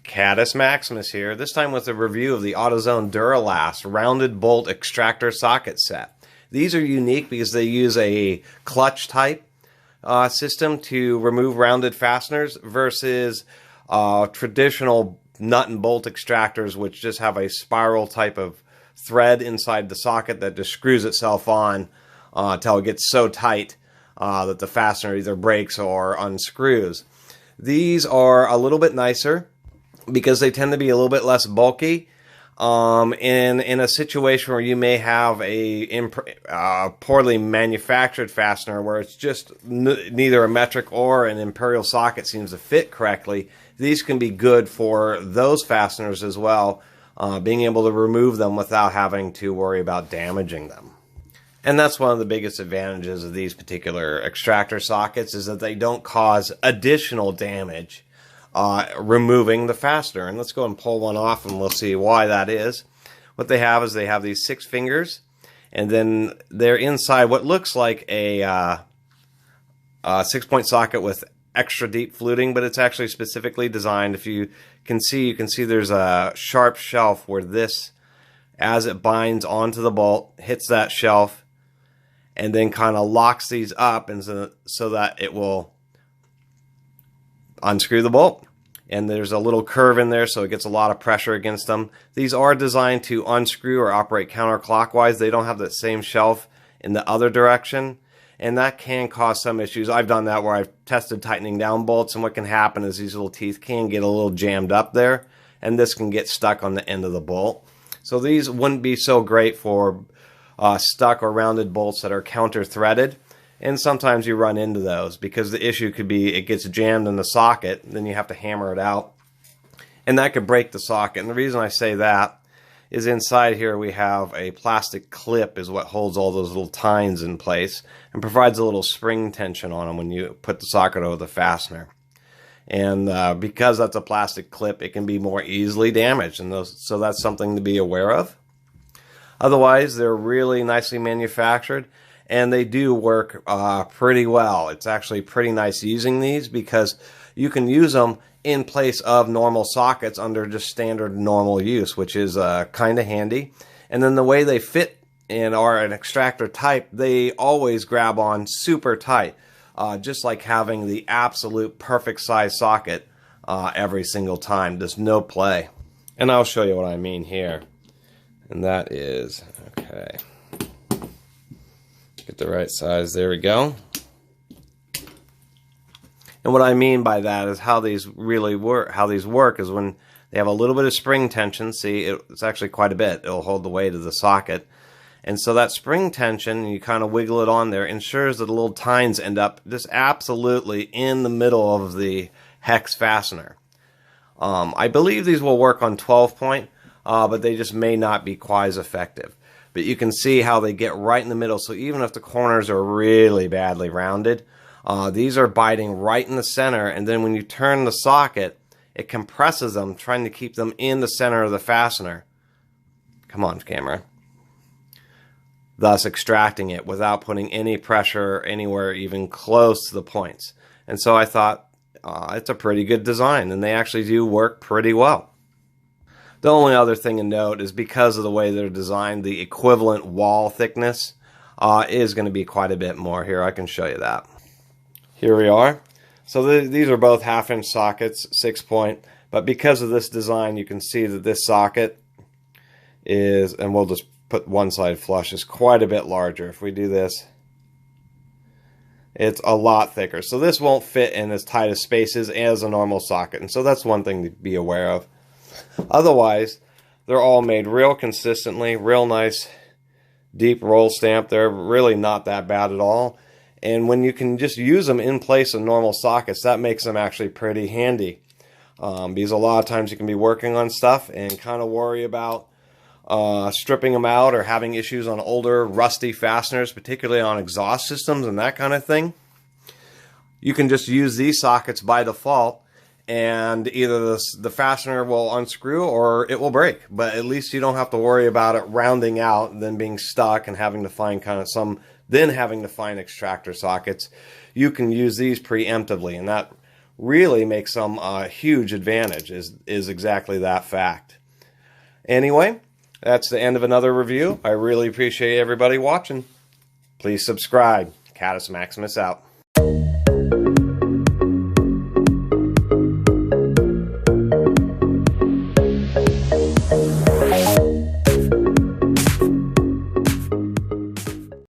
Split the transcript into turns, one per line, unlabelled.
Caddis Maximus here, this time with a review of the AutoZone DuraLast rounded bolt extractor socket set. These are unique because they use a clutch type system to remove rounded fasteners versus traditional nut and bolt extractors, which just have a spiral type of thread inside the socket that just screws itself on until it gets so tight that the fastener either breaks or unscrews. These are a little bit nicer because they tend to be a little bit less bulky. In a situation where you may have a poorly manufactured fastener where it's just neither a metric or an imperial socket seems to fit correctly, these can be good for those fasteners as well, being able to remove them without having to worry about damaging them. And that's one of the biggest advantages of these particular extractor sockets, is that they don't cause additional damage removing the fastener. And let's go and pull one off and we'll see why that is. What they have is they have these 6 fingers, and then they're inside what looks like a 6-point socket with extra deep fluting, but it's actually specifically designed. If you can see there's a sharp shelf where this, as it binds onto the bolt, hits that shelf and then kind of locks these up, and so that it will unscrew the bolt. And there's a little curve in there, so it gets a lot of pressure against them. These are designed to unscrew or operate counterclockwise. They don't have that same shelf in the other direction, and that can cause some issues. I've done that where I've tested tightening down bolts, and what can happen is these little teeth can get a little jammed up there, and this can get stuck on the end of the bolt. So these wouldn't be so great for stuck or rounded bolts that are counter-threaded. And sometimes you run into those because the issue could be it gets jammed in the socket, then you have to hammer it out, and that could break the socket. And the reason I say that is inside here we have a plastic clip is what holds all those little tines in place and provides a little spring tension on them when you put the socket over the fastener. And because that's a plastic clip, it can be more easily damaged, and so that's something to be aware of. Otherwise, they're really nicely manufactured, and they do work pretty well. It's actually pretty nice using these because you can use them in place of normal sockets under just standard normal use, which is kind of handy. And then the way they fit and are an extractor type, they always grab on super tight, just like having the absolute perfect size socket every single time. There's no play. And I'll show you what I mean here. And that is, okay, get the right size, there we go. And what I mean by that is how these really work. How these work is when they have a little bit of spring tension. See, it's actually quite a bit. It'll hold the weight of the socket. And so that spring tension, you kind of wiggle it on there, ensures that the little tines end up just absolutely in the middle of the hex fastener. I believe these will work on 12-point. But they just may not be quite as effective. But you can see how they get right in the middle, so even if the corners are really badly rounded, these are biting right in the center, and then when you turn the socket, it compresses them, trying to keep them in the center of the fastener. Come on, camera. Thus extracting it without putting any pressure anywhere even close to the points. And so I thought, it's a pretty good design, and they actually do work pretty well. The only other thing to note is because of the way they're designed, the equivalent wall thickness is going to be quite a bit more. Here, I can show you that. Here we are. So these are both 1/2-inch sockets, 6-point, but because of this design, you can see that this socket is, and we'll just put one side flush, is quite a bit larger. If we do this, it's a lot thicker. So this won't fit in as tight of spaces as a normal socket, and so that's one thing to be aware of. Otherwise, they're all made real consistently, real nice, deep roll stamp. They're really not that bad at all. And when you can just use them in place of normal sockets, that makes them actually pretty handy. Because a lot of times you can be working on stuff and kind of worry about stripping them out or having issues on older rusty fasteners, particularly on exhaust systems and that kind of thing. You can just use these sockets by default, and either the fastener will unscrew or it will break. But at least you don't have to worry about it rounding out and then being stuck and having to find having to find extractor sockets. You can use these preemptively, and that really makes some huge advantage, is exactly that fact. Anyway, that's the end of another review. I really appreciate everybody watching. Please subscribe. Catus Maximus out.